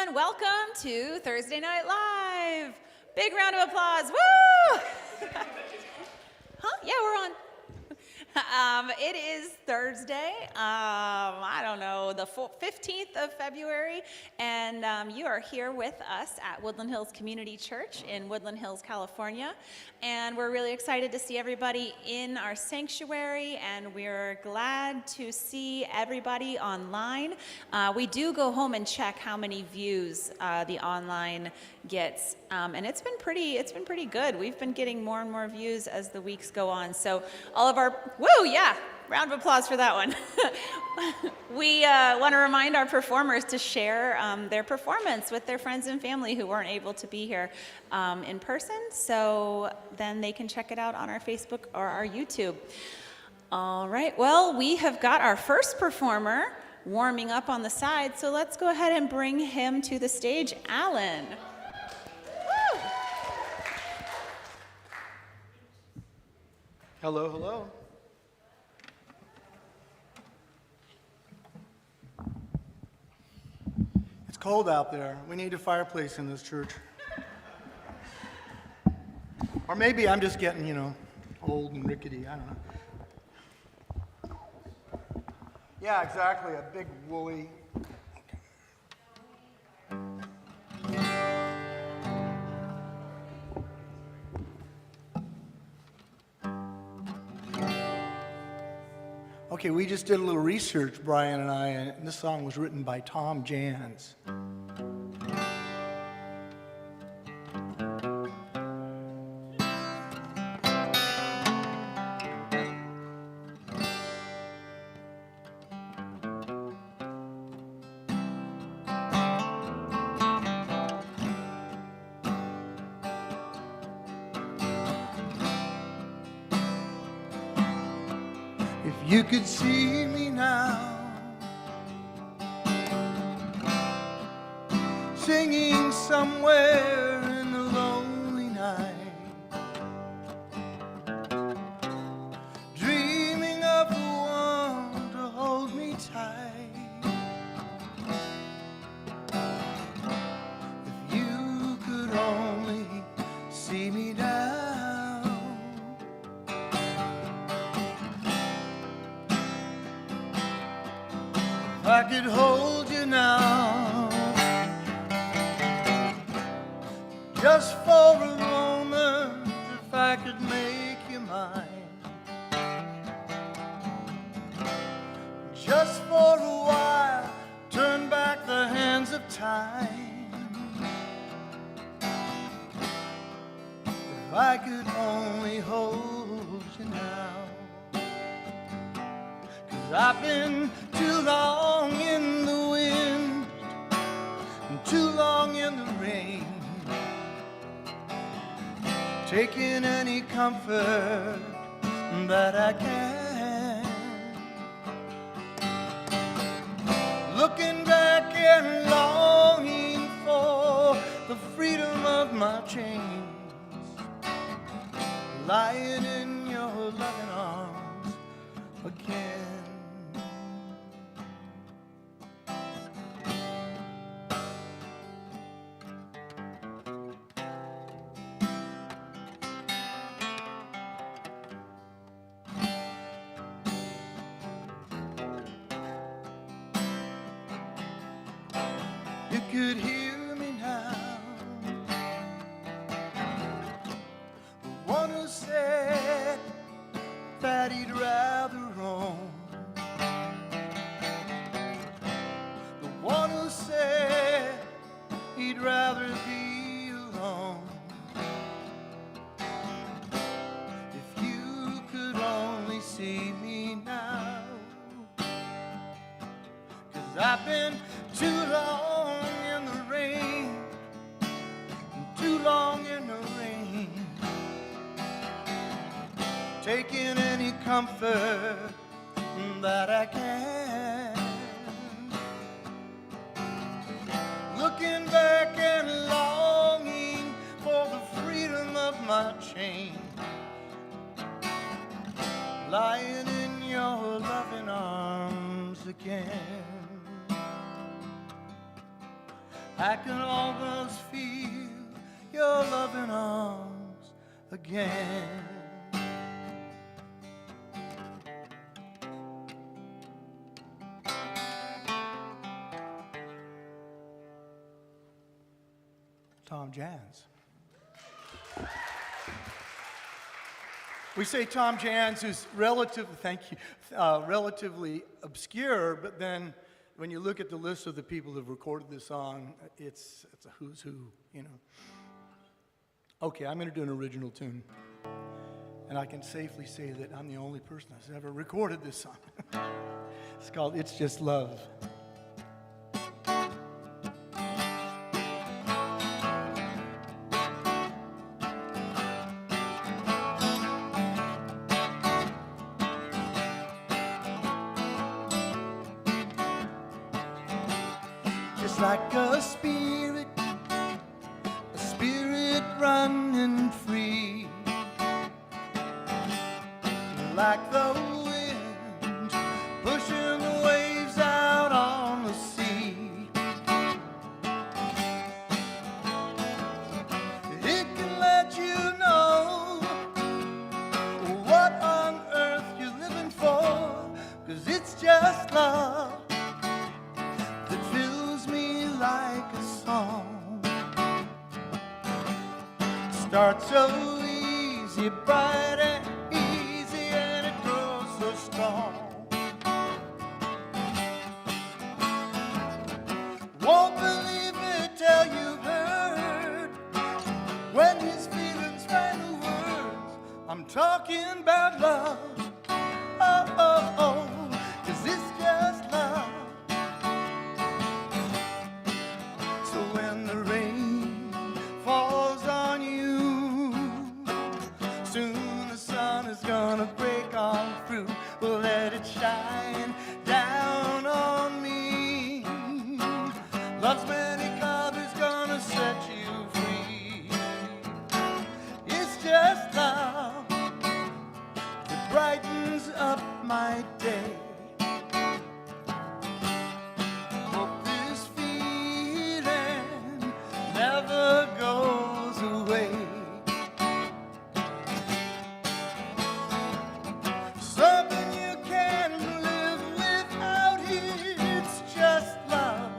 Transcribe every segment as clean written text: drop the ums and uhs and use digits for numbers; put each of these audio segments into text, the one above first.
everyone. Welcome to Thursday Night Live. Big round of applause. Woo! Huh? Yeah, we're on. It is Thursday, I don't know, the 15th of February, and you are here with us at Woodland Hills Community Church in Woodland Hills, California, and we're really excited to see everybody in our sanctuary, and we're glad to see everybody online. We do go home and check how many views the online gets, and it's been pretty good. We've been getting more and more views as the weeks go on, so all of our woo, yeah, round of applause for that one. We want to remind our performers to share their performance with their friends and family who weren't able to be here in person, so then they can check it out on our Facebook or our YouTube. All right, well, we have got our first performer warming up on the side, so let's go ahead and bring him to the stage, Alan. Woo! Hello, hello. It's cold out there. We need a fireplace in this church. Or maybe I'm just getting, old and rickety. I don't know. Yeah, exactly. A big woolly. Okay, we just did a little research, Brian and I, and this song was written by Tom Jans. If you could see me now, singing somewhere in the lonely night, dreaming of the one to hold me tight. If you could only see me now, if I could hold you now, just for a moment, if I could make you mine, just for a while, turn back the hands of time. If I could only hold you now, 'cause I've been too long in the wind and too long in the rain, taking any comfort that I can, looking back and longing for the freedom of my chains, lying in your loving arms again. You could hear me now, the one who said that he'd rather roam, the one who said he'd rather be alone. If you could only see me now, 'cause I've been too long in the rain, too long in the rain, taking any comfort that I can, looking back and longing for the freedom of my chain, lying in your loving arms again. I can almost feel your loving arms again. Tom Jans. We say Tom Jans is relatively obscure, but then when you look at the list of the people who've recorded this song, it's a who's who, you know. Okay, I'm going to do an original tune, and I can safely say that I'm the only person that's ever recorded this song. It's called It's Just Love. Just like a spirit running free, like the wind pushing the waves out on the sea. It can let you know what on earth you're living for, 'cause it's just love that fills me like a song. Starts so easy, bright and easy, and it grows so strong. Won't believe it till you've heard when his feelings find the words. I'm talking about love. Oh, oh, oh, 'cause it's just love. So when the rain falls on you, soon the sun is gonna break on through. We'll let it shine down on me. Love's many colors gonna set you free. It's just love that brightens up my day. Hope this feeling never goes away. Something you can't live without. It's just love.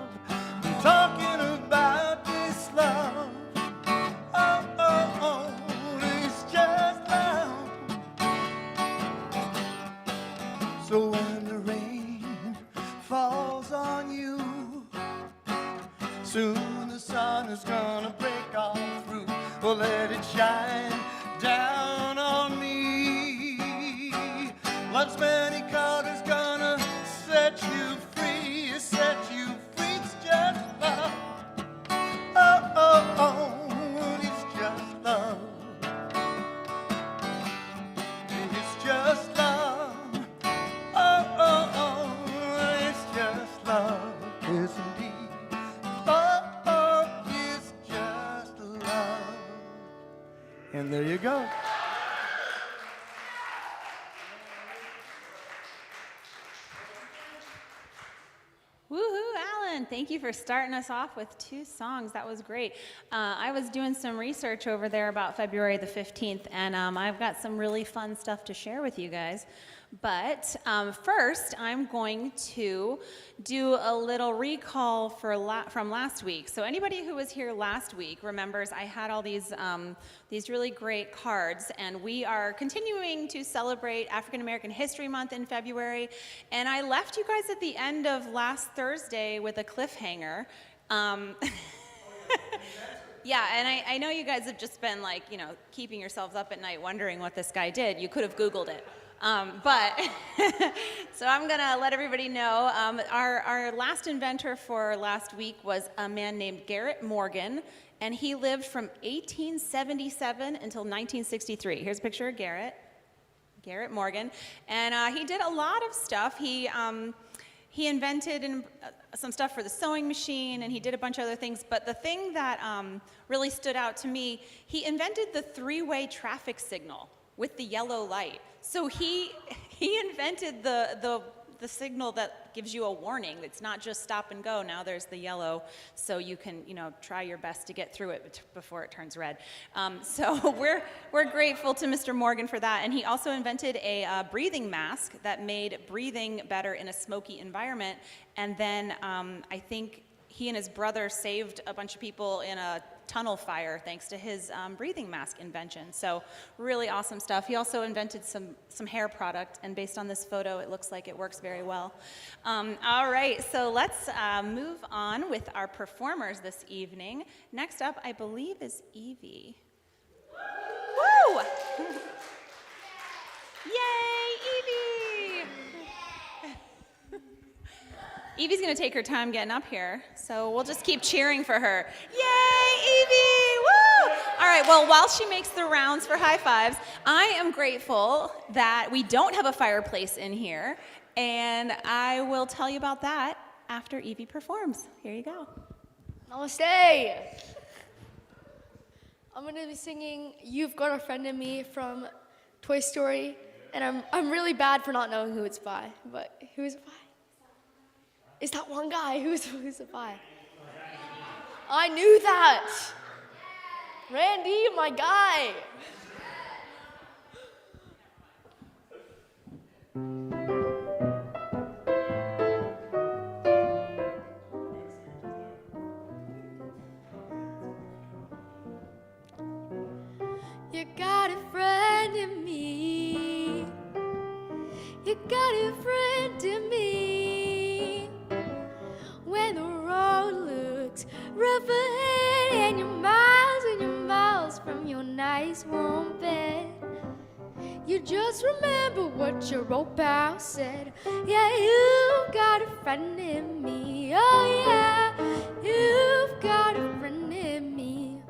I'm talking about this love. Oh, oh, oh, it's just love. So when the rain falls on you, soon the sun is gonna break on through. Well, let it shine down on me. Love's many colors gonna set you free, set you free. It's just love. Oh, oh, oh, it's just love. It's just love. Oh, oh, oh, it's just love. Yes, indeed. Oh, oh, it's just love. And there you go. Woohoo, Alan. Thank you for starting us off with 2 songs. That was great. I was doing some research over there about February the 15th, and I've got some really fun stuff to share with you guys. But first, I'm going to do a little recall from last week. So anybody who was here last week remembers I had all these really great cards, and we are continuing to celebrate African American History Month in February. And I left you guys at the end of last Thursday with a cliffhanger. Yeah, and I know you guys have just been like, you know, keeping yourselves up at night wondering what this guy did. You could have Googled it. But so I'm gonna let everybody know, our last inventor for last week was a man named Garrett Morgan, and he lived from 1877 until 1963. Here's a picture of Garrett Morgan, and he did a lot of stuff. He invented some stuff for the sewing machine, and he did a bunch of other things, but the thing that really stood out to me, he invented the 3-way traffic signal with the yellow light. So he invented the the signal that gives you a warning. It's not just stop and go. Now there's the yellow, so you can, try your best to get through it before it turns red. So we're grateful to Mr. Morgan for that. And he also invented a breathing mask that made breathing better in a smoky environment. And then I think he and his brother saved a bunch of people in a tunnel fire thanks to his breathing mask invention. So really awesome stuff. He also invented some hair product, and based on this photo, it looks like it works very well. All right, so let's move on with our performers this evening. Next up, I believe, is Evie. Woo! Yay, Evie! Evie's gonna take her time getting up here, so we'll just keep cheering for her. Yay, Evie! Woo! All right, well, while she makes the rounds for high fives, I am grateful that we don't have a fireplace in here, and I will tell you about that after Evie performs. Here you go. Namaste! I'm gonna be singing You've Got a Friend in Me from Toy Story, and I'm really bad for not knowing who it's by, but who is it by? Is that one guy? Who's it by? I knew that! Randy, my guy! You got a friend in me. You got a friend in me. When the road looks rough ahead and you're miles from your nice warm bed, you just remember what your old pal said. Yeah, you've got a friend in me. Oh yeah, you've got a friend in me.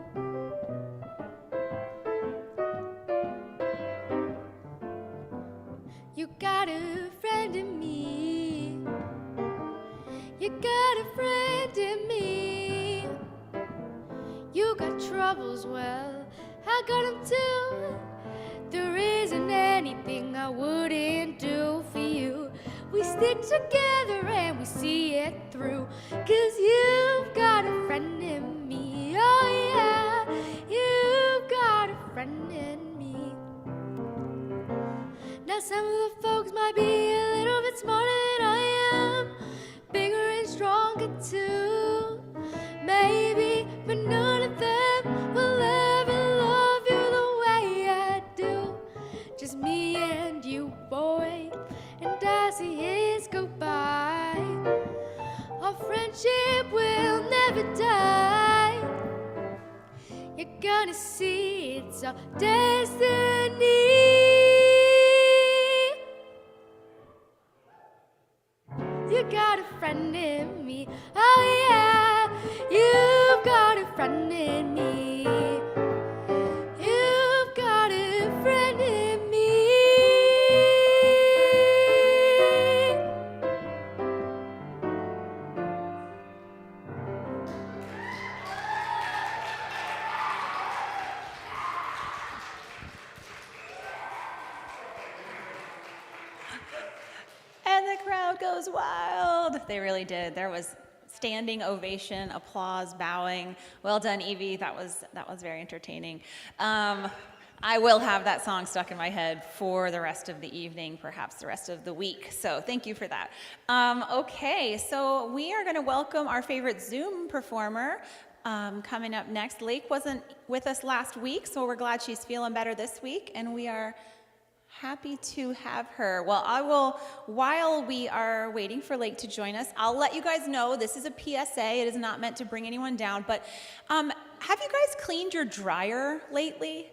You got a friend in me. You got a friend in me. You got troubles, well, I got them too. There isn't anything I wouldn't do for you. We stick together and we see it through. 'Cause you've got a friend in me. Oh yeah, you've got a friend in me. Now some of the folks might be a little bit smarter than I am, bigger and stronger too, maybe, but none of them will ever love you the way I do. Just me and you, boy, and I see years go by. Our friendship will never die. You're gonna see it's our destiny. You got a friend in me. Oh yeah, you've got a friend in me. You've got a friend in me. And the crowd goes wild. They really did. There was standing ovation, applause, bowing. Well done, Evie. That was very entertaining. I will have that song stuck in my head for the rest of the evening, perhaps the rest of the week. So thank you for that. Okay, so we are going to welcome our favorite Zoom performer coming up next. Lake wasn't with us last week, so we're glad she's feeling better this week, and we are happy to have her. Well, while we are waiting for Lake to join us, I'll let you guys know this is a PSA. It is not meant to bring anyone down, but have you guys cleaned your dryer lately?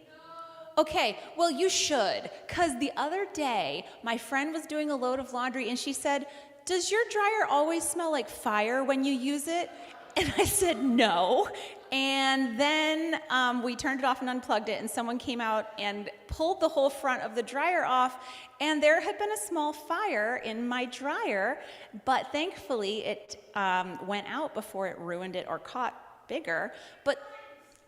Okay, well, you should, because the other day, my friend was doing a load of laundry, and she said, "Does your dryer always smell like fire when you use it?" And I said, "No." And then we turned it off and unplugged it, and someone came out and pulled the whole front of the dryer off, and there had been a small fire in my dryer, but thankfully it went out before it ruined it or caught bigger. But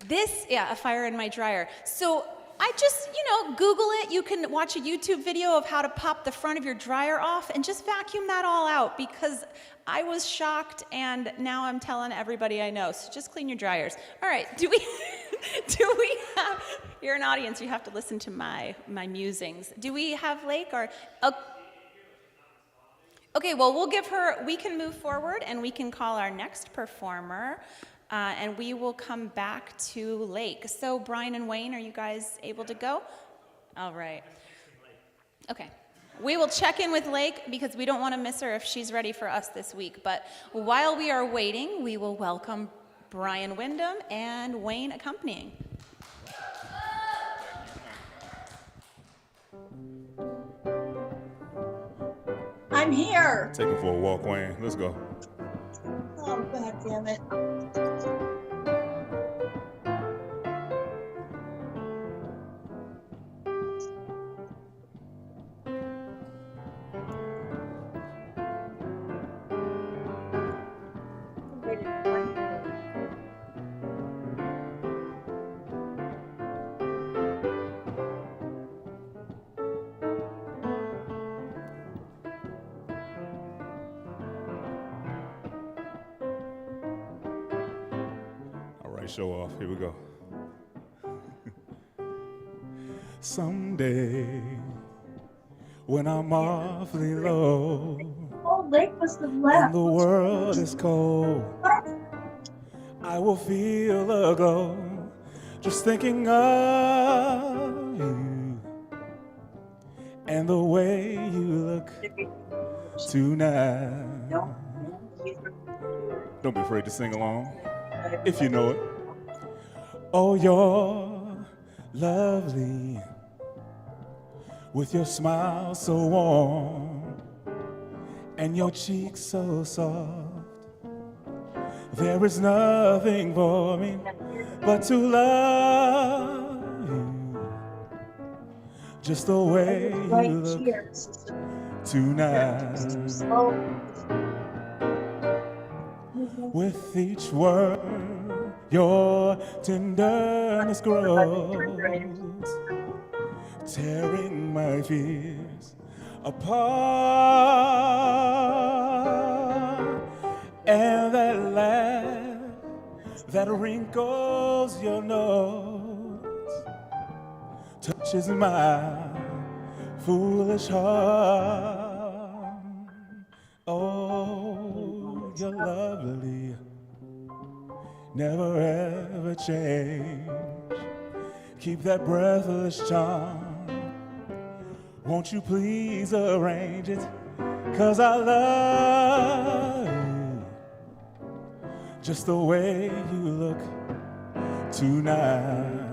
a fire in my dryer. So I just, Google it. You can watch a YouTube video of how to pop the front of your dryer off and just vacuum that all out, because I was shocked and now I'm telling everybody I know. So just clean your dryers. All right, do we have, you're an audience, you have to listen to my musings. Do we have Lake or, okay, well, we can move forward and we can call our next performer. And we will come back to Lake. So Brian and Wayne, are you guys able to go? All right. Okay. We will check in with Lake because we don't want to miss her if she's ready for us this week. But while we are waiting, we will welcome Brian Wyndham and Wayne accompanying. I'm here. Take him for a walk, Wayne. Let's go. Oh, God damn it. Show off. Here we go. Someday, when I'm awfully low, Old Lake must have and left. the world is cold, I will feel a glow just thinking of you and the way you look tonight. Don't be afraid to sing along if you know it. Oh, you're lovely with your smile so warm and your cheeks so soft. There is nothing for me but to love you just the way you look tonight. With each word, your tenderness grows, tearing my fears apart. And that laugh that wrinkles your nose touches my foolish heart. Oh, you're lovely, never ever change. Keep that breathless charm. Won't you please arrange it? 'Cause I love you just the way you look tonight.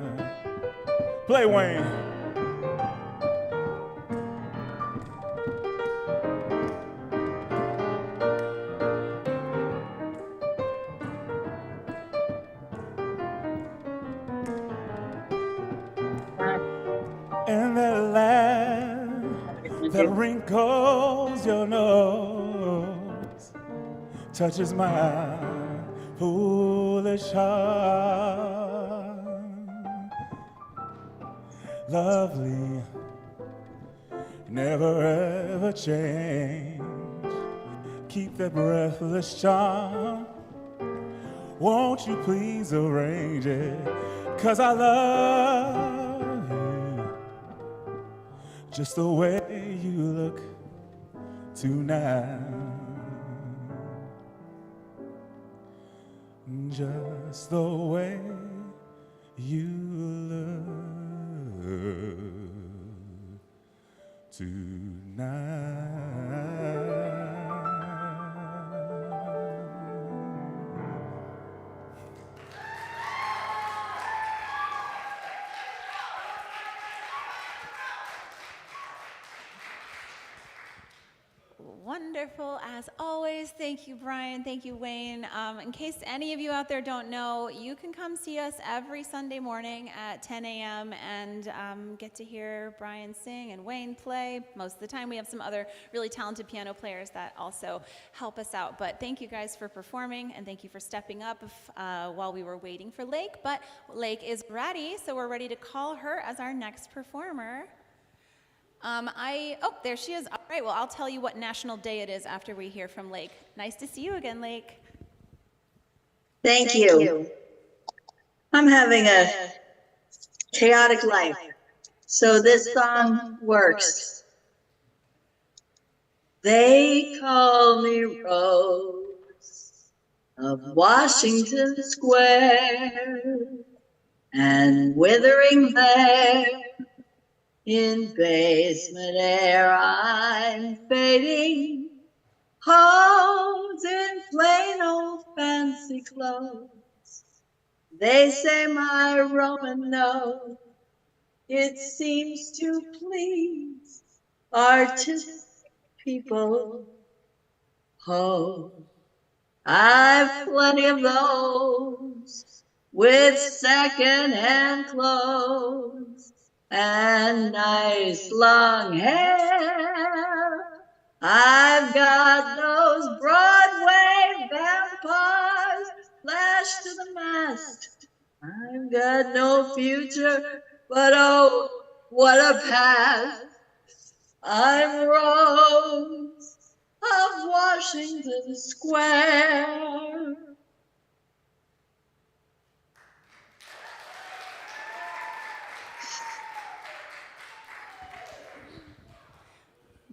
Play, Wayne. And that laugh that wrinkles your nose touches my foolish heart. Lovely, never ever change. Keep that breathless charm. Won't you please arrange it? 'Cause I love you just the way you look tonight. Just the way you look tonight. Wonderful, as always. Thank you, Brian. Thank you, Wayne. In case any of you out there don't know, you can come see us every Sunday morning at 10 a.m. and get to hear Brian sing and Wayne play. Most of the time, we have some other really talented piano players that also help us out. But thank you guys for performing, and thank you for stepping up while we were waiting for Lake. But Lake is ready, so we're ready to call her as our next performer. There she is. All right, well, I'll tell you what national day it is after we hear from Lake. Nice to see you again, Lake. Thank you. I'm having a chaotic life, so this song works. They call me Rose of Washington Square, and withering there in basement air I'm fading, homes in plain old fancy clothes. They say my Roman nose, it seems to please artistic people. Oh, I've plenty of those with second-hand clothes and nice long hair. I've got those Broadway vampires lashed to the mast. I've got no future, but oh, what a past. I'm Rose of Washington Square.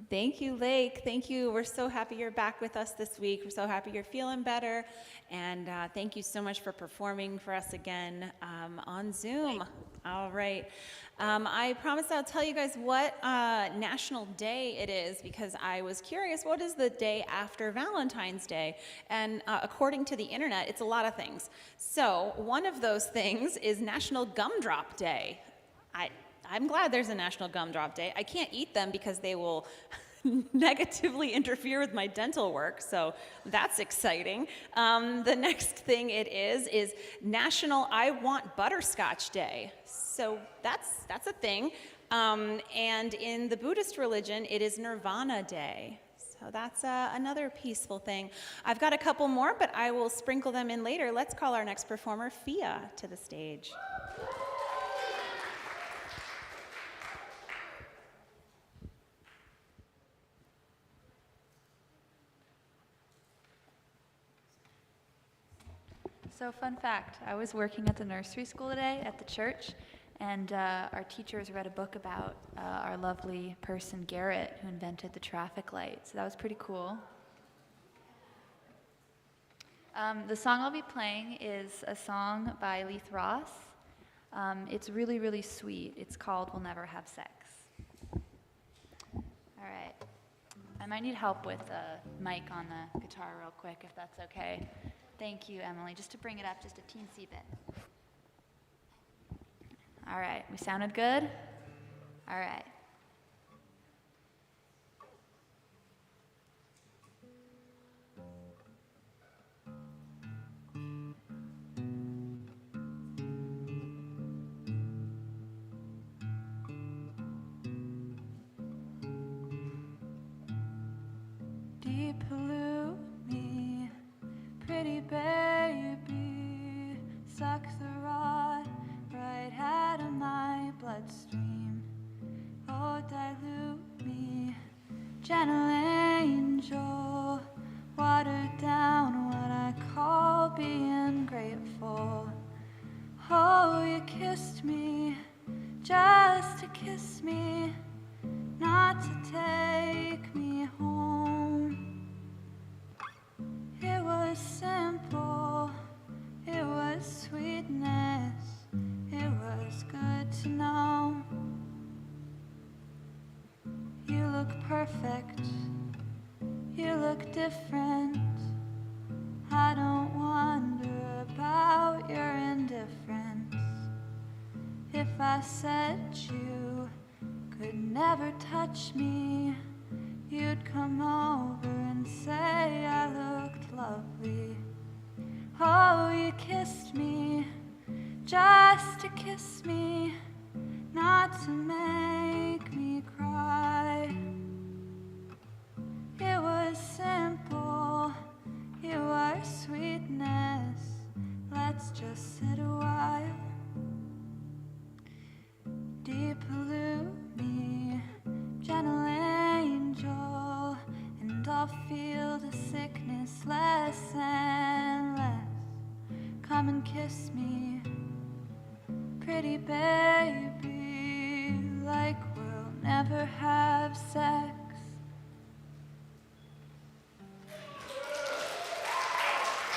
Thank you, Lake. Thank you. We're so happy you're back with us this week. We're so happy you're feeling better. And thank you so much for performing for us again on Zoom. All right. I promised I'll tell you guys what National Day it is, because I was curious, what is the day after Valentine's Day? And according to the internet, it's a lot of things. So one of those things is National Gumdrop Day. I'm glad there's a National Gumdrop Day. I can't eat them because they will negatively interfere with my dental work, so that's exciting. The next thing it is National I Want Butterscotch Day. So that's a thing. And in the Buddhist religion, it is Nirvana Day. So that's another peaceful thing. I've got a couple more, but I will sprinkle them in later. Let's call our next performer, Fia, to the stage. So fun fact, I was working at the nursery school today at the church, and our teachers read a book about our lovely person Garrett, who invented the traffic light. So that was pretty cool. The song I'll be playing is a song by Leith Ross. It's really, really sweet. It's called We'll Never Have Sex. All right. I might need help with the mic on the guitar real quick, if that's okay. Thank you, Emily. Just to bring it up just a teensy bit. All right, we sounded good? All right. Deep blue me, pretty baby, suck the rod right out of my bloodstream. Oh, dilute me, gentle angel, water down what I call being grateful. Oh, you kissed me just to kiss me, not to take me home. It was simple, it was sweetness, it was good to know. You look perfect, you look different. I don't wonder about your indifference. If I said you could never touch me, you'd come over and say I looked lovely. Oh, you kissed me just to kiss me, not to make me cry. It was simple, you were sweetness. Let's just sit a while. Deep me, gentle angel, and I'll feel the sickness less and less. Come and kiss me, pretty baby, like we'll never have sex.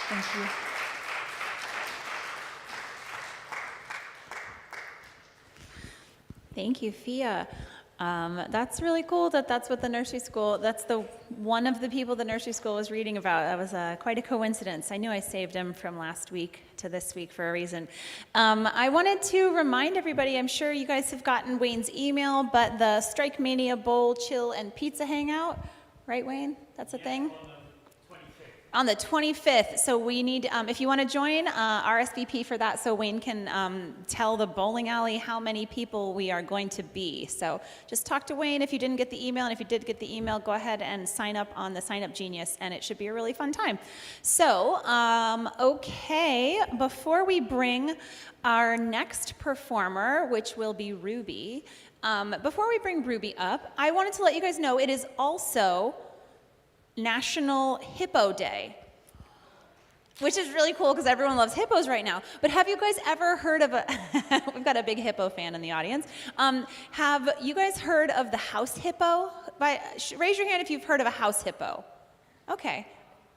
Thank you. Thank you, Fia. That's really cool that's what the nursery school, that's the one of the people the nursery school was reading about. That was quite a coincidence. I knew I saved him from last week to this week for a reason. I wanted to remind everybody, I'm sure you guys have gotten Wayne's email, but the Strike Mania Bowl, Chill, and Pizza Hangout, right, Wayne? That's a thing? On the 25th, so we need, if you want to join, RSVP for that so Wayne can tell the bowling alley how many people we are going to be. So just talk to Wayne if you didn't get the email, and if you did get the email, go ahead and sign up on the Sign Up Genius, and it should be a really fun time. So, okay, before we bring our next performer, which will be Ruby, before we bring Ruby up, I wanted to let you guys know it is also National Hippo Day, which is really cool because everyone loves hippos right now. But have you guys ever heard of we've got a big hippo fan in the audience. Have you guys heard of the house hippo? Raise your hand if you've heard of a house hippo. Okay.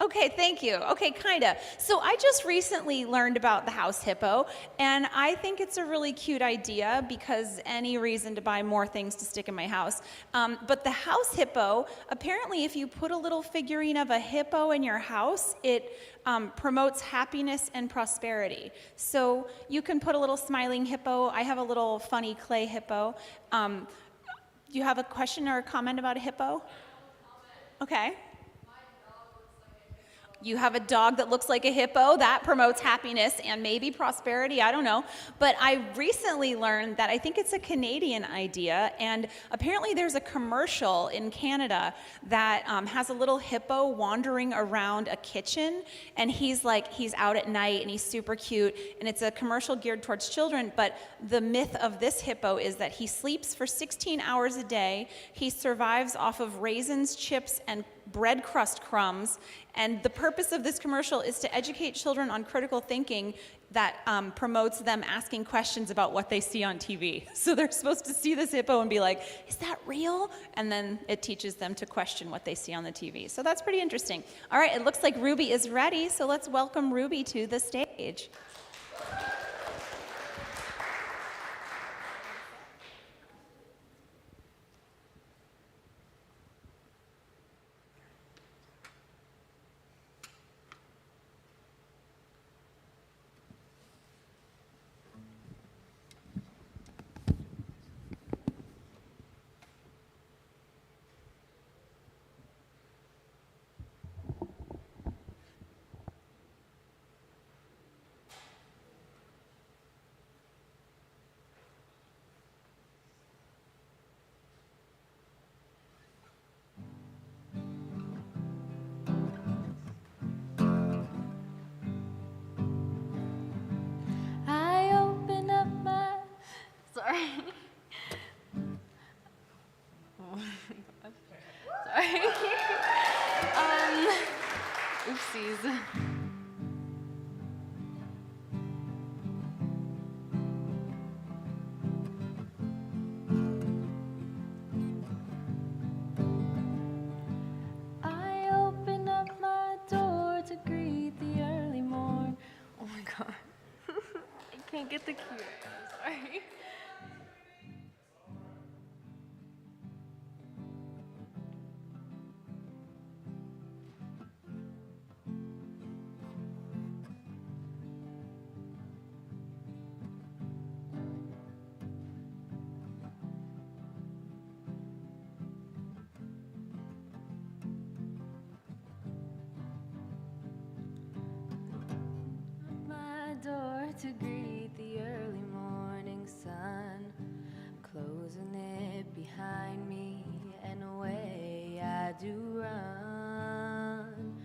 Okay, thank you. Okay, kinda. So I just recently learned about the house hippo, and I think it's a really cute idea because any reason to buy more things to stick in my house. But the house hippo, apparently if you put a little figurine of a hippo in your house, it promotes happiness and prosperity. So you can put a little smiling hippo. I have a little funny clay hippo. Do you have a question or a comment about a hippo? Okay. You have a dog that looks like a hippo, that promotes happiness and maybe prosperity, I don't know. But I recently learned that I think it's a Canadian idea, and apparently there's a commercial in Canada that has a little hippo wandering around a kitchen, and he's out at night and he's super cute, and it's a commercial geared towards children, but the myth of this hippo is that he sleeps for 16 hours a day, he survives off of raisins, chips, and bread crust crumbs, and the purpose of this commercial is to educate children on critical thinking that promotes them asking questions about what they see on TV. So they're supposed to see this hippo and be like, is that real? And then it teaches them to question what they see on the TV. So that's pretty interesting. All right, it looks like Ruby is ready, so let's welcome Ruby to the stage. I open up my. Sorry. Sorry. Oopsies. I open up my door to greet the early morn. Oh my god. I can't get the cue. Sorry. to greet the early morning sun, closing it behind me, and away I do run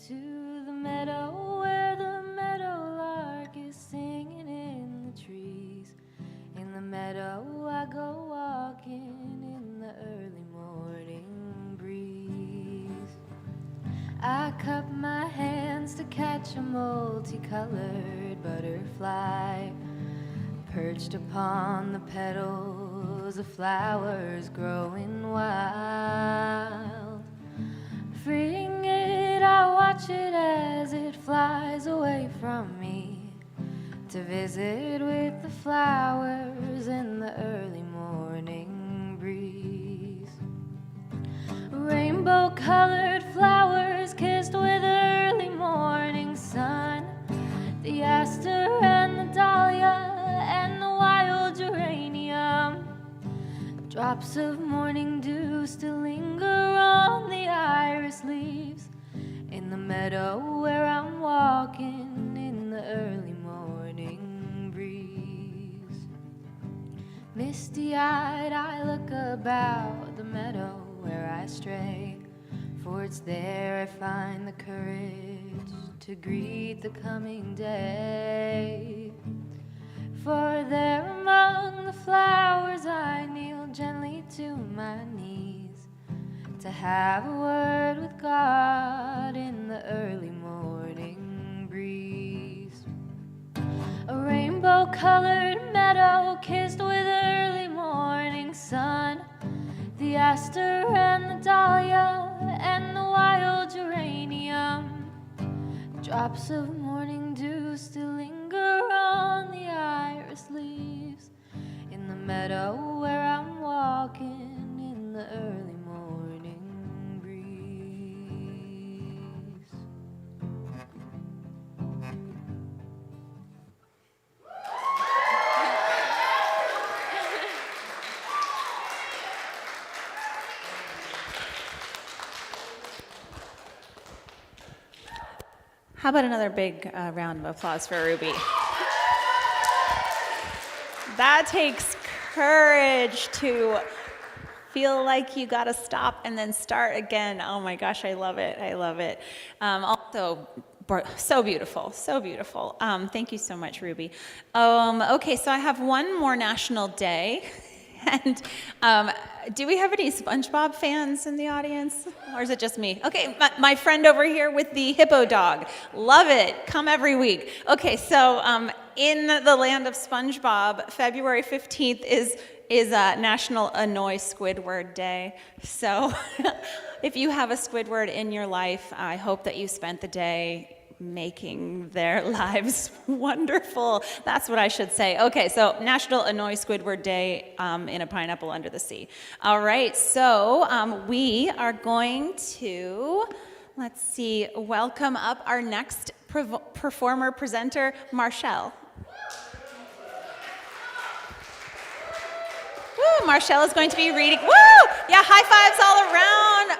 to the meadow where the meadowlark is singing in the trees. In the meadow I go walking in the early morning breeze. I cup my hands to catch a multicolored butterfly perched upon the petals of flowers growing wild. Freeing it, I watch it as it flies away from me to visit with the flowers in the early morning breeze. Rainbow-colored flowers kissed with early morning sun, the aster and the dahlia and the wild geranium. Drops of morning dew still linger on the iris leaves in the meadow where I'm walking in the early morning breeze. Misty-eyed I look about the meadow where I stray, for it's there I find the courage to greet the coming day. For there among the flowers I kneel gently to my knees to have a word with God in the early morning breeze. A rainbow-colored meadow kissed with early morning sun, the aster and the dahlia and the wild geranium. Drops of morning dew still linger on the iris leaves in the meadow where I'm walking in the early morning breeze. How about another big round of applause for Ruby? That takes courage to feel like you got to stop and then start again. Oh my gosh, I love it. I love it. Also, so beautiful, so beautiful. Thank you so much, Ruby. Okay, so I have one more national day. And do we have any SpongeBob fans in the audience? Or is it just me? Okay, my friend over here with the hippo dog. Love it. Come every week. Okay, so in the land of SpongeBob, February 15th is National Annoy Squidward Day. So if you have a Squidward in your life, I hope that you spent the day making their lives wonderful. That's what I should say. Okay, so National Annoy Squidward Day in a pineapple under the sea. All right, so we are going to, let's see, welcome up our next performer, presenter, Marshall. Woo, Marshall is going to be reading. Woo! Yeah, high fives all around.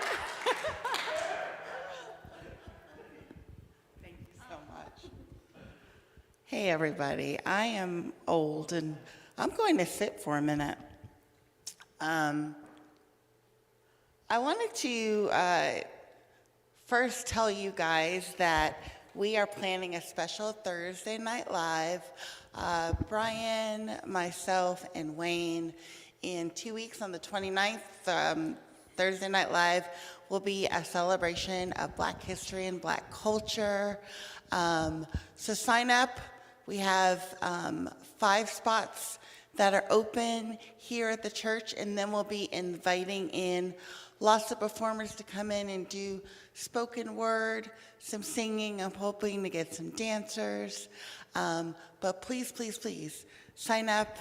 Hey everybody, I am old and I'm going to sit for a minute. I wanted to first tell you guys that we are planning a special Thursday Night Live. Brian, myself, and Wayne, in 2 weeks on the 29th, Thursday Night Live will be a celebration of Black history and Black culture. So sign up. We have 5 spots that are open here at the church, and then we'll be inviting in lots of performers to come in and do spoken word, some singing. I'm hoping to get some dancers. But please, please, please sign up,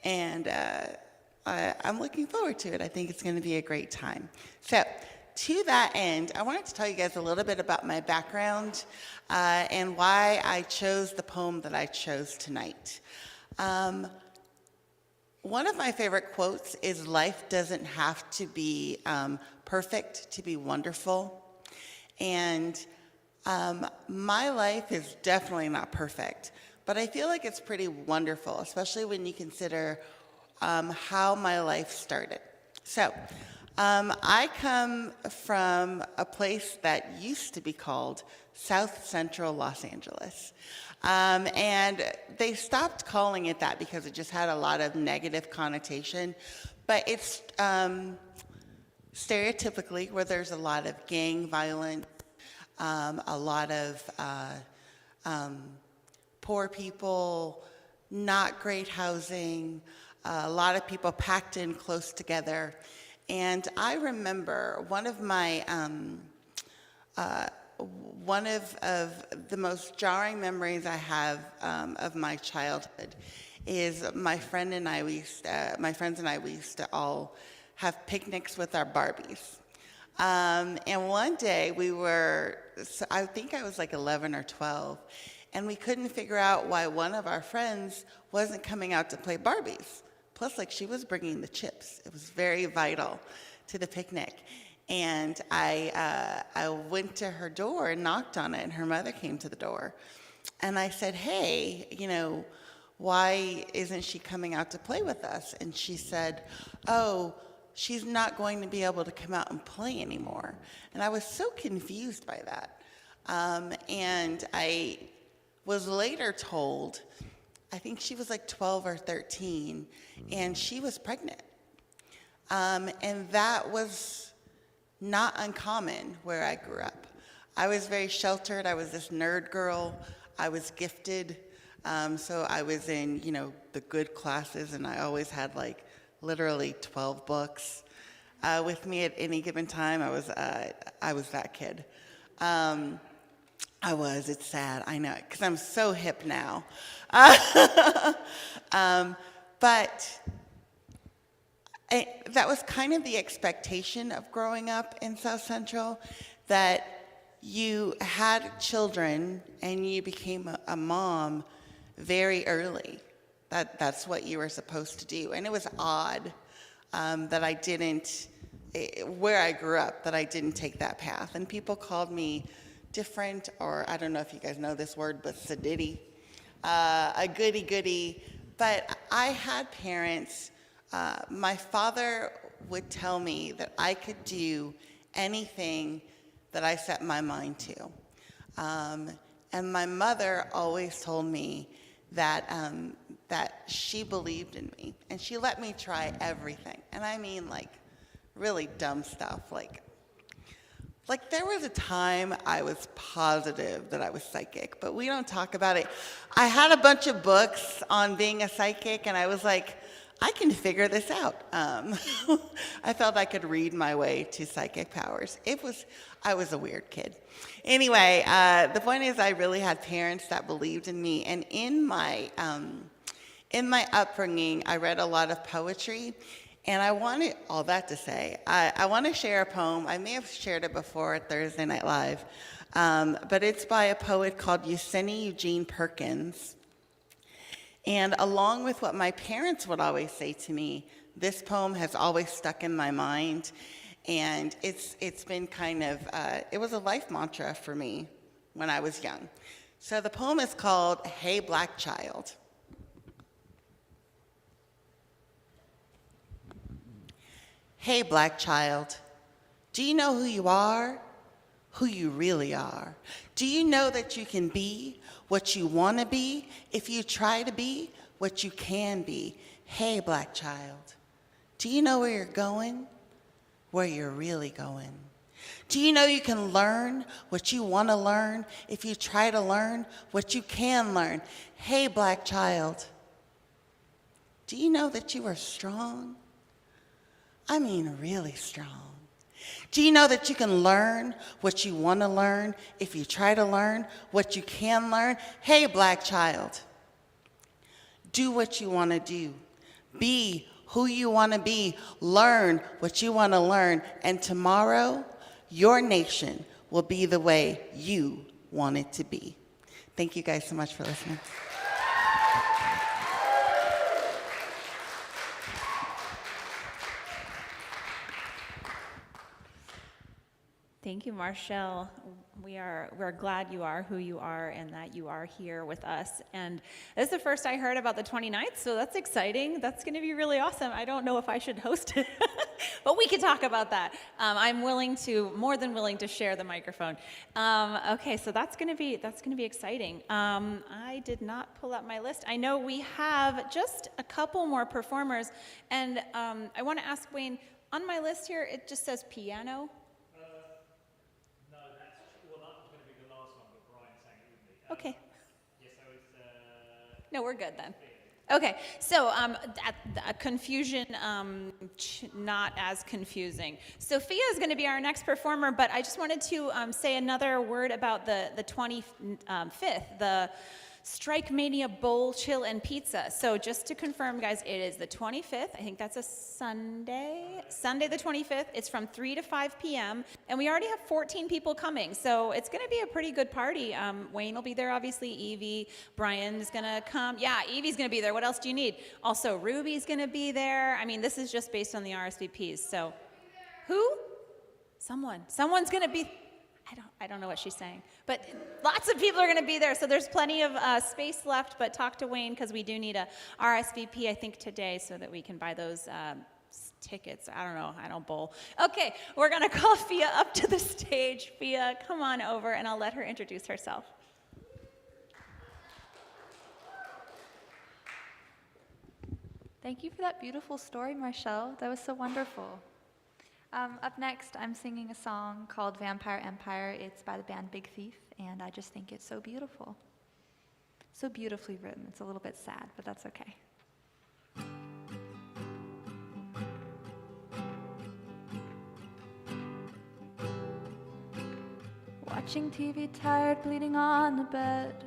and I'm looking forward to it. I think it's going to be a great time. So to that end, I wanted to tell you guys a little bit about my background and why I chose the poem that I chose tonight. One of my favorite quotes is, "Life doesn't have to be perfect to be wonderful." And my life is definitely not perfect, but I feel like it's pretty wonderful, especially when you consider how my life started. So, I come from a place that used to be called South Central Los Angeles. And they stopped calling it that because it just had a lot of negative connotation. But it's stereotypically where there's a lot of gang violence, a lot of poor people, not great housing, a lot of people packed in close together. And I remember one of my one of the most jarring memories I have of my childhood is my friends and I we used to all have picnics with our Barbies. And one day I think I was like 11 or 12, and we couldn't figure out why one of our friends wasn't coming out to play Barbies. Plus, like, she was bringing the chips. It was very vital to the picnic. And I went to her door and knocked on it, and her mother came to the door. And I said, hey, why isn't she coming out to play with us? And she said, oh, she's not going to be able to come out and play anymore. And I was so confused by that. And I was later told, I think she was like 12 or 13, and she was pregnant. And that was not uncommon where I grew up. I was very sheltered. I was this nerd girl. I was gifted. So I was in, the good classes, and I always had like literally 12 books with me at any given time. I was that kid. It's sad, I know, because I'm so hip now. But that was kind of the expectation of growing up in South Central, that you had children and you became a mom very early. That's what you were supposed to do. And it was odd that I didn't, where I grew up, that I didn't take that path. And people called me different, or I don't know if you guys know this word, but sadiddy, a goody-goody. But I had parents. My father would tell me that I could do anything that I set my mind to. And my mother always told me that she believed in me, and she let me try everything. And I mean, like, really dumb stuff. Like there was a time I was positive that I was psychic, but we don't talk about it. I had a bunch of books on being a psychic, and I was like, I can figure this out. I felt I could read my way to psychic powers. I was a weird kid. Anyway, the point is I really had parents that believed in me. And in my upbringing, I read a lot of poetry. And I wanted all that to say, I want to share a poem. I may have shared it before at Thursday Night Live. But it's by a poet called Yesenia Eugene Perkins. And along with what my parents would always say to me, this poem has always stuck in my mind. And it's been kind of, it was a life mantra for me when I was young. So the poem is called Hey Black Child. Hey black child, do you know who you are? Who you really are? Do you know that you can be what you want to be if you try to be what you can be? Hey black child, do you know where you're going? Where you're really going? Do you know you can learn what you want to learn if you try to learn what you can learn? Hey black child, do you know that you are strong? I mean really strong. Do you know that you can learn what you want to learn if you try to learn what you can learn? Hey black child, do what you want to do. Be who you want to be. Learn what you want to learn. And tomorrow, your nation will be the way you want it to be. Thank you guys so much for listening. Thank you, Marshall. We're glad you are who you are and that you are here with us. And this is the first I heard about the 29th, so that's exciting. That's going to be really awesome. I don't know if I should host it, but we can talk about that. I'm more than willing to share the microphone. Okay, so that's going to be exciting. I did not pull up my list. I know we have just a couple more performers, and I want to ask Wayne. On my list here, it just says piano. Okay. No, we're good then. Okay, so a confusion, not as confusing. Sophia is going to be our next performer, but I just wanted to say another word about the 25th, the Strike Mania Bowl, Chill, and Pizza. So just to confirm, guys, it is the 25th. I think that's a Sunday the 25th. It's from 3 to 5 p.m., and we already have 14 people coming, so it's going to be a pretty good party. Wayne will be there, obviously. Evie, Brian is going to come. Yeah, Evie's going to be there. What else do you need? Also, Ruby's going to be there. I mean, this is just based on the RSVPs, so. Who? Someone's going to be. I don't know what she's saying, but lots of people are going to be there, so there's plenty of space left, but talk to Wayne because we do need a RSVP, I think, today so that we can buy those tickets. I don't know. I don't bowl. Okay, we're going to call Fia up to the stage. Fia, come on over, and I'll let her introduce herself. Thank you for that beautiful story, Marshall. That was so wonderful. Up next, I'm singing a song called Vampire Empire. It's by the band Big Thief, and I just think it's so beautiful. So beautifully written. It's a little bit sad, but that's okay. Watching TV, tired, bleeding on the bed.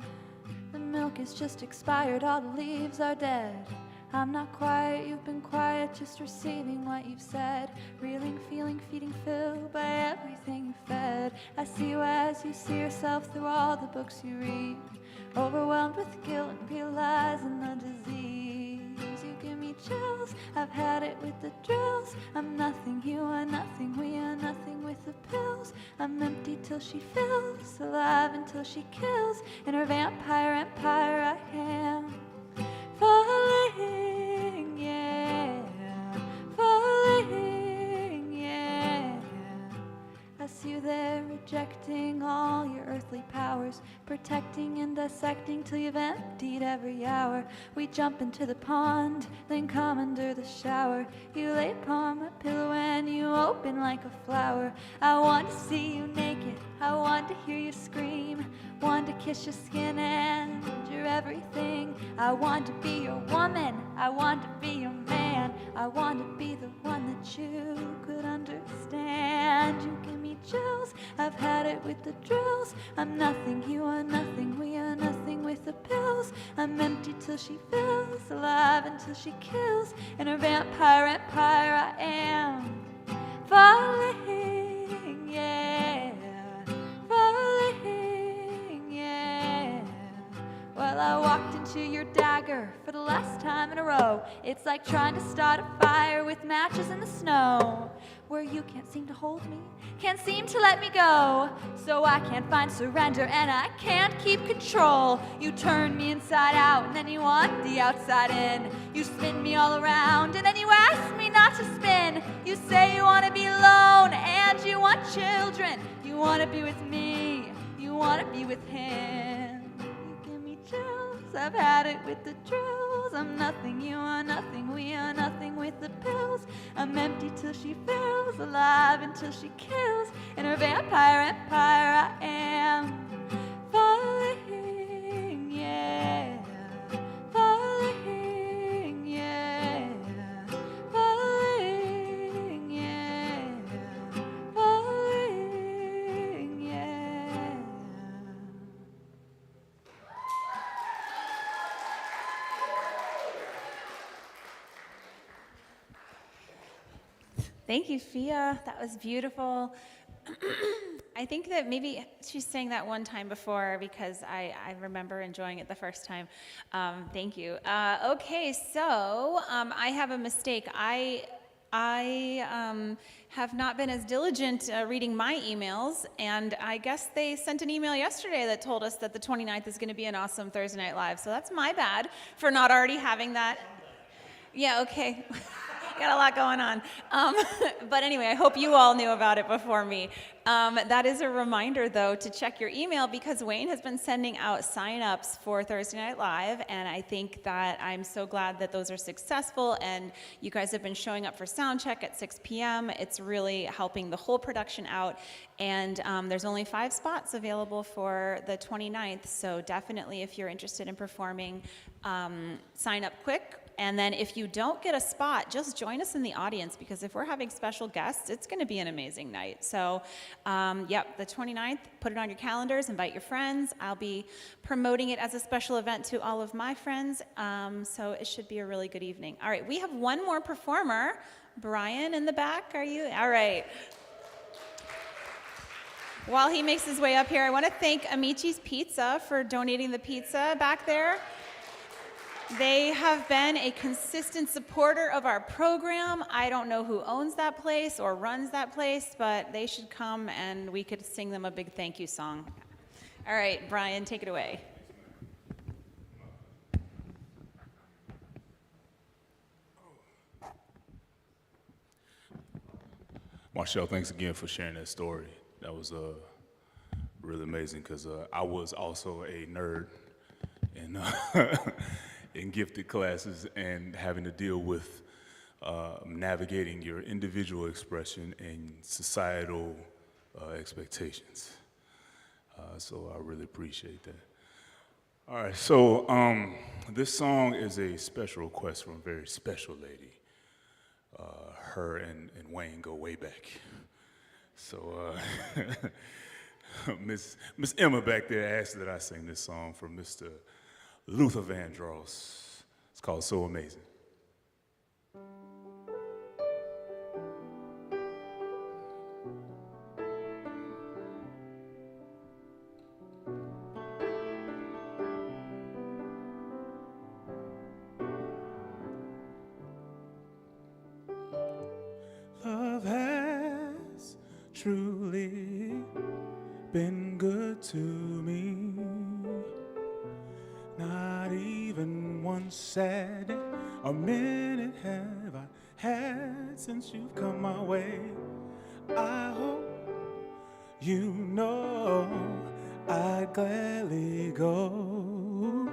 The milk is just expired, all the leaves are dead. I'm not quiet, you've been quiet, just receiving what you've said. Reeling, feeling, feeding, filled by everything you fed. I see you as you see yourself through all the books you read. Overwhelmed with guilt and realizing the disease. You give me chills, I've had it with the drills. I'm nothing, you are nothing, we are nothing with the pills. I'm empty till she fills, alive until she kills. In her vampire empire I am. Falling, yeah, falling, yeah. I see you there rejecting all your earthly powers, protecting and dissecting till you've emptied every hour. We jump into the pond, then come under the shower. You lay upon my pillow and you open like a flower. I want to see you naked, I want to hear you scream, want to kiss your skin and your everything. I want to be your woman, I want to be your man. I want to be the one that you could understand. You give me chills, I've had it with the drills. I'm nothing, you are nothing, we are nothing with the pills. I'm empty till she fills, alive until she kills. In her vampire empire I am. Falling, yeah, falling, yeah. Well, I walked into your dagger for the last time in a row. It's like trying to start a fire with matches in the snow, where you can't seem to hold me, can't seem to let me go. So I can't find surrender and I can't keep control. You turn me inside out and then you want the outside in. You spin me all around and then you ask me not to spin. You say you want to be alone and you want children. You want to be with me, you want to be with him. You give me chills, I've had it with the drills. I'm nothing, you are nothing, we are nothing with the pills. I'm empty till she fills, alive until she kills. In her vampire empire I am. Falling, yeah, falling, yeah, falling, yeah, falling, yeah. Thank you, Fia. That was beautiful. I think that maybe she sang that one time before because I remember enjoying it the first time. Thank you. Okay, so I have a mistake. I I have not been as diligent reading my emails, and I guess they sent an email yesterday that told us that the 29th is going to be an awesome Thursday Night Live, so that's my bad for not already having that. Yeah, okay. Got a lot going on. But anyway, I hope you all knew about it before me. That is a reminder, though, to check your email because Wayne has been sending out sign-ups for Thursday Night Live, and I think that I'm so glad that those are successful, and you guys have been showing up for sound check at 6 p.m. It's really helping the whole production out, and there's only 5 spots available for the 29th, so definitely if you're interested in performing, sign up quick. And then if you don't get a spot, just join us in the audience because if we're having special guests, it's going to be an amazing night. So, yep, the 29th, put it on your calendars, invite your friends. I'll be promoting it as a special event to all of my friends, so it should be a really good evening. All right, we have one more performer. Brian in the back, are you? All right. While he makes his way up here, I want to thank Amici's Pizza for donating the pizza back there. They have been a consistent supporter of our program. I don't know who owns that place or runs that place, but they should come and we could sing them a big thank you song. All right, Brian, take it away. Marshall, thanks again for sharing that story. That was really amazing because I was also a nerd in gifted classes and having to deal with navigating your individual expression and societal expectations. So I really appreciate that. All right, so this song is a special request from a very special lady. Her and Wayne go way back. So Miss Emma back there asked that I sing this song for Mr. Luther Vandross. It's called So Amazing. Love has truly been good to me. Not even one sad a minute have I had since you've come my way. I hope you know I'd gladly go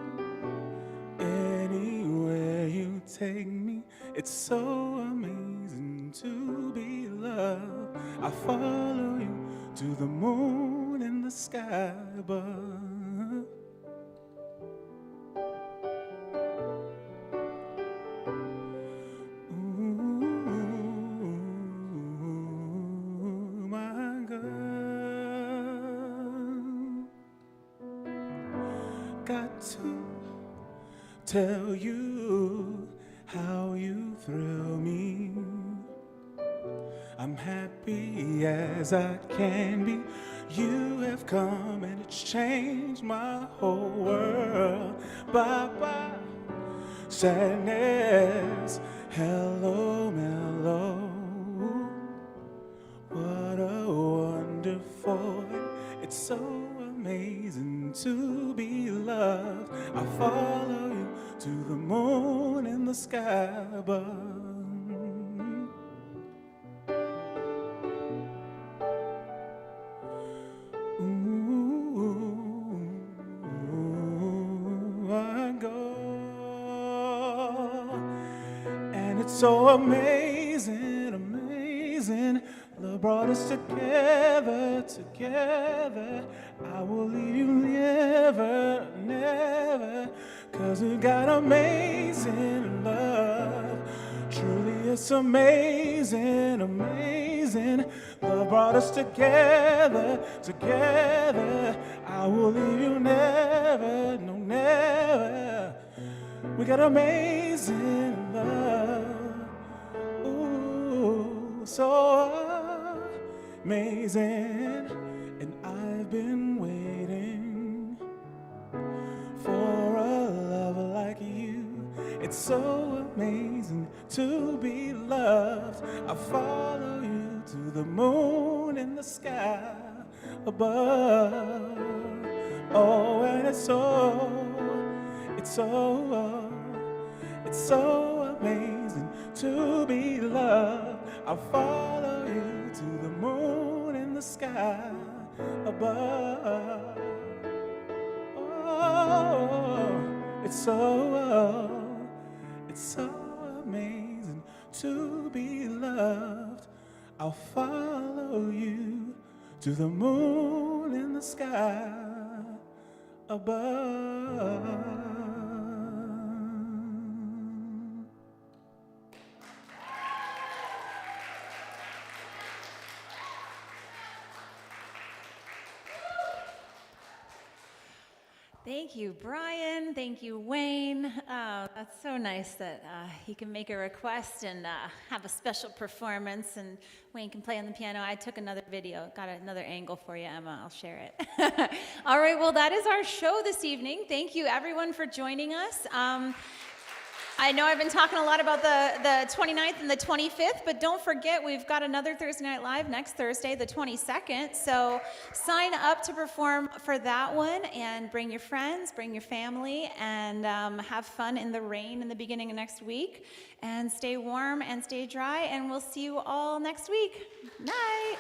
anywhere you take me. It's so amazing to be loved. I follow you to the moon and the sky above. Got to tell you how you thrill me. I'm happy as I can be. You have come and it's changed my whole world. Bye-bye, sadness, hello, mellow. What a wonderful, it's so amazing to be loved. I follow you to the moon and the sky above. I go, and it's so amazing, amazing. Love brought us together, together. I will leave you never, never, 'cause we got amazing love. Truly it's amazing, amazing. Love brought us together, together. I will leave you never, no, never. We got amazing love. Ooh, so amazing. And I've been waiting for a love like you. It's It's so amazing to be loved. I follow you to the moon in the sky above. Oh, and it's so amazing to be loved. I follow you to the moon in the sky above. Oh, it's so amazing to be loved. I'll follow you to the moon in the sky above. Thank you, Brian. Thank you, Wayne. That's so nice that he can make a request and have a special performance, and Wayne can play on the piano. I took another video, got another angle for you, Emma. I'll share it. All right, well, that is our show this evening. Thank you, everyone, for joining us. I know I've been talking a lot about the 29th and the 25th, but don't forget we've got another Thursday Night Live next Thursday, the 22nd. So sign up to perform for that one and bring your friends, bring your family, and have fun in the rain in the beginning of next week. And stay warm and stay dry, and we'll see you all next week. Night.